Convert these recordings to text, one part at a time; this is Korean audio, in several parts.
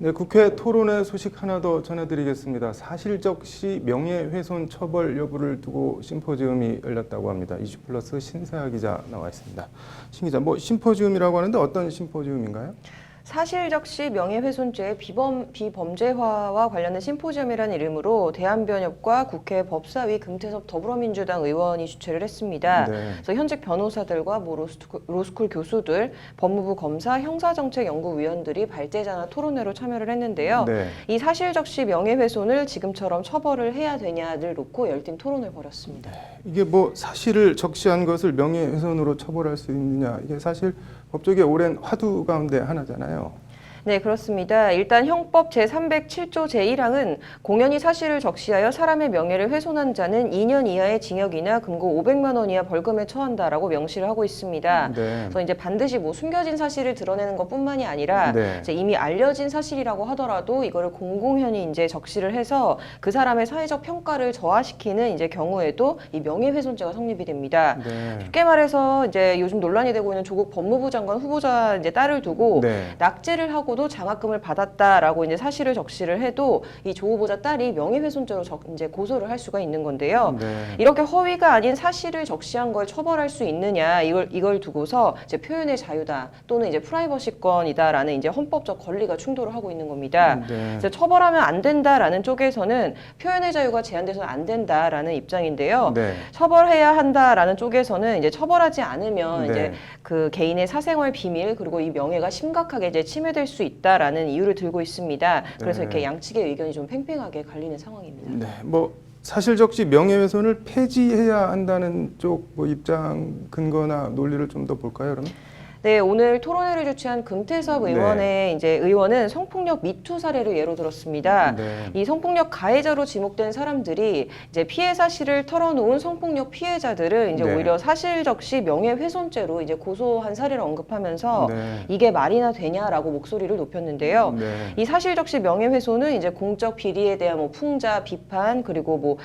네, 국회 토론회 소식 하나 더 전해드리겠습니다. 사실적시 명예훼손 처벌 여부를 두고 심포지움이 열렸다고 합니다. 이슈플러스 신세아 기자 나와 있습니다. 신 기자, 심포지움이라고 하는데 어떤 심포지움인가요? 사실적시 명예훼손죄의 비범죄화와 관련된 심포지엄이라는 이름으로 대한변협과 국회 법사위 금태섭 더불어민주당 의원이 주최를 했습니다. 네. 그래서 현직 변호사들과 로스쿨 교수들, 법무부 검사, 형사정책연구위원들이 발제자나 토론회로 참여를 했는데요. 네. 이 사실적시 명예훼손을 지금처럼 처벌을 해야 되냐를 놓고 열띤 토론을 벌였습니다. 이게 사실을 적시한 것을 명예훼손으로 처벌할 수 있느냐, 이게 사실 법조계 오랜 화두 가운데 하나잖아요. 네, 그렇습니다. 일단 형법 제307조 제1항은 공연히 사실을 적시하여 사람의 명예를 훼손한 자는 2년 이하의 징역이나 금고 500만 원 이하 벌금에 처한다라고 명시를 하고 있습니다. 네. 그래서 이제 반드시 숨겨진 사실을 드러내는 것뿐만이 아니라 네. 이제 이미 알려진 사실이라고 하더라도 이거를 공공연히 이제 적시를 해서 그 사람의 사회적 평가를 저하시키는 이제 경우에도 이 명예훼손죄가 성립이 됩니다. 네. 쉽게 말해서 이제 요즘 논란이 되고 있는 조국 법무부 장관 후보자 이제 딸을 두고 네. 낙제를 하고도 장학금을 받았다라고 이제 사실을 적시를 해도 이 조 후보자 딸이 명예훼손죄로 이제 고소를 할 수가 있는 건데요. 네. 이렇게 허위가 아닌 사실을 적시한 걸 처벌할 수 있느냐 이걸 두고서 이제 표현의 자유다 또는 이제 프라이버시권이다라는 이제 헌법적 권리가 충돌을 하고 있는 겁니다. 네. 이제 처벌하면 안 된다라는 쪽에서는 표현의 자유가 제한돼서는 안 된다라는 입장인데요. 네. 처벌해야 한다라는 쪽에서는 이제 처벌하지 않으면 네. 이제 그 개인의 사생활 비밀 그리고 이 명예가 심각하게 이제 침해될 수 있다라는 이유를 들고 있습니다. 그래서 네. 이렇게 양측의 의견이 좀 팽팽하게 갈리는 상황입니다. 네. 사실적시 명예훼손을 폐지해야 한다는 쪽 입장 근거나 논리를 좀 더 볼까요, 그러면? 네, 오늘 토론회를 주최한 금태섭 의원의 이제 의원은 성폭력 미투 사례를 예로 들었습니다. 네. 이 성폭력 가해자로 지목된 사람들이 이제 피해 사실을 털어놓은 성폭력 피해자들을 이제 네. 오히려 사실적시 명예훼손죄로 이제 고소한 사례를 언급하면서 네. 이게 말이나 되냐라고 목소리를 높였는데요. 네. 이 사실적시 명예훼손은 이제 공적 비리에 대한 풍자, 비판 그리고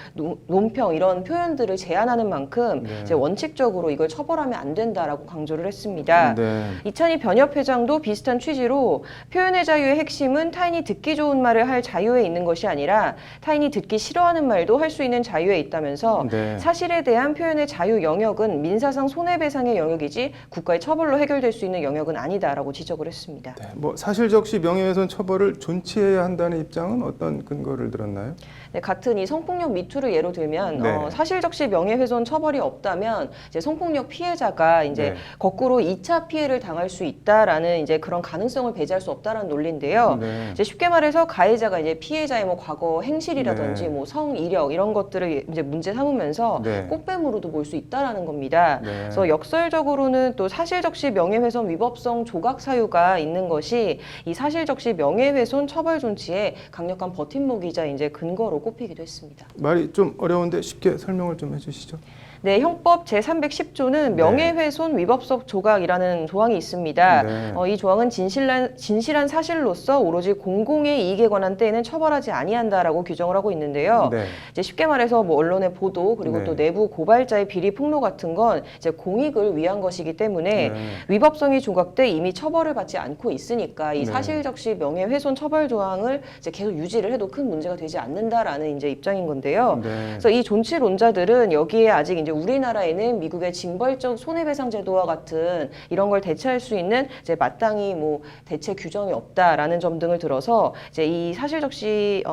논평 이런 표현들을 제한하는 만큼 네. 이제 원칙적으로 이걸 처벌하면 안 된다라고 강조를 했습니다. 네. 이찬희 변협회장도 비슷한 취지로 표현의 자유의 핵심은 타인이 듣기 좋은 말을 할 자유에 있는 것이 아니라 타인이 듣기 싫어하는 말도 할 수 있는 자유에 있다면서 네. 사실에 대한 표현의 자유 영역은 민사상 손해배상의 영역이지 국가의 처벌로 해결될 수 있는 영역은 아니다라고 지적을 했습니다. 네. 사실적시 명예훼손 처벌을 존치해야 한다는 입장은 어떤 근거를 들었나요? 네, 같은 이 성폭력 미투를 예로 들면 네. 사실적시 명예훼손 처벌이 없다면 이제 성폭력 피해자가 이제 네. 거꾸로 2차 피해를 당할 수 있다라는 이제 그런 가능성을 배제할 수 없다라는 논리인데요. 네. 이제 쉽게 말해서 가해자가 이제 피해자의 과거 행실이라든지 네. 성 이력 이런 것들을 이제 문제 삼으면서 네. 꽃뱀으로도 볼 수 있다라는 겁니다. 네. 그래서 역설적으로는 또 사실적시 명예훼손 위법성 조각 사유가 있는 것이 이 사실적시 명예훼손 처벌 존치에 강력한 버팀목이자 이제 근거로 꼽히기도 했습니다. 말이 좀 어려운데 쉽게 설명을 좀 해주시죠. 네, 형법 제310조는 명예훼손 위법성 조각이라는 조항이 있습니다. 네. 이 조항은 진실한 사실로서 오로지 공공의 이익에 관한 때에는 처벌하지 아니한다라고 규정을 하고 있는데요. 네. 이제 쉽게 말해서 언론의 보도 그리고 네. 또 내부 고발자의 비리 폭로 같은 건 이제 공익을 위한 것이기 때문에 네. 위법성이 조각돼 이미 처벌을 받지 않고 있으니까 이 네. 사실적시 명예훼손 처벌 조항을 이제 계속 유지를 해도 큰 문제가 되지 않는다라는 이제 입장인 건데요. 네. 그래서 이 존치론자들은 여기에 아직 이제 우리나라에는 미국의 징벌적 손해배상 제도와 같은 이런 걸 대체할 수 있는 이제 마땅히 대체 규정이 없다라는 점 등을 들어서 이제 이 사실적시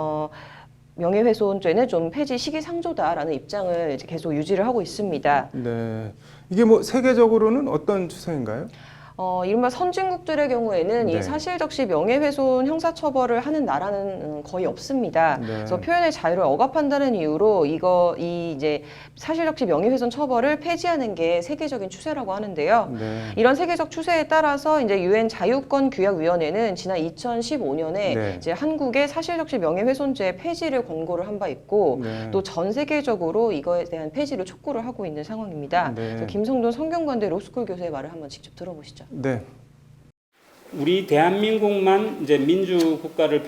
명예훼손죄는 좀 폐지 시기상조다라는 입장을 이제 계속 유지를 하고 있습니다. 네. 이게 세계적으로는 어떤 추세인가요? 이른바 선진국들의 경우에는 네. 이 사실적시 명예훼손 형사처벌을 하는 나라는 거의 없습니다. 네. 그래서 표현의 자유를 억압한다는 이유로 이제 사실적시 명예훼손 처벌을 폐지하는 게 세계적인 추세라고 하는데요. 네. 이런 세계적 추세에 따라서 이제 유엔 자유권 규약위원회는 지난 2015년에 네. 이제 한국의 사실적시 명예훼손죄 폐지를 권고를 한 바 있고 네. 또 전 세계적으로 이거에 대한 폐지를 촉구를 하고 있는 상황입니다. 네. 그래서 김성돈 성균관대 로스쿨 교수의 말을 한번 직접 들어보시죠. 네. 우리 대한민국만 이제 민주국가를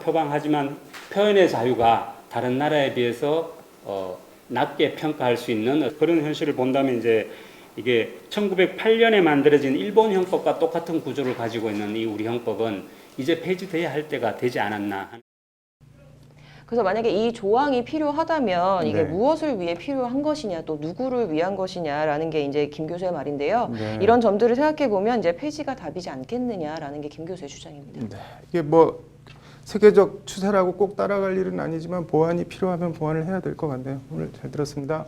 표방하지만 표현의 자유가 다른 나라에 비해서 낮게 평가할 수 있는 그런 현실을 본다면 이제 이게 1908년에 만들어진 일본 형법과 똑같은 구조를 가지고 있는 이 우리 형법은 이제 폐지돼야 할 때가 되지 않았나. 그래서 만약에 이 조항이 필요하다면 이게 네. 무엇을 위해 필요한 것이냐, 또 누구를 위한 것이냐라는 게 이제 김 교수의 말인데요. 네. 이런 점들을 생각해 보면 이제 폐지가 답이지 않겠느냐라는 게 김 교수의 주장입니다. 네. 이게 뭐 세계적 추세라고 꼭 따라갈 일은 아니지만 보완이 필요하면 보완을 해야 될 것 같네요. 오늘 잘 들었습니다.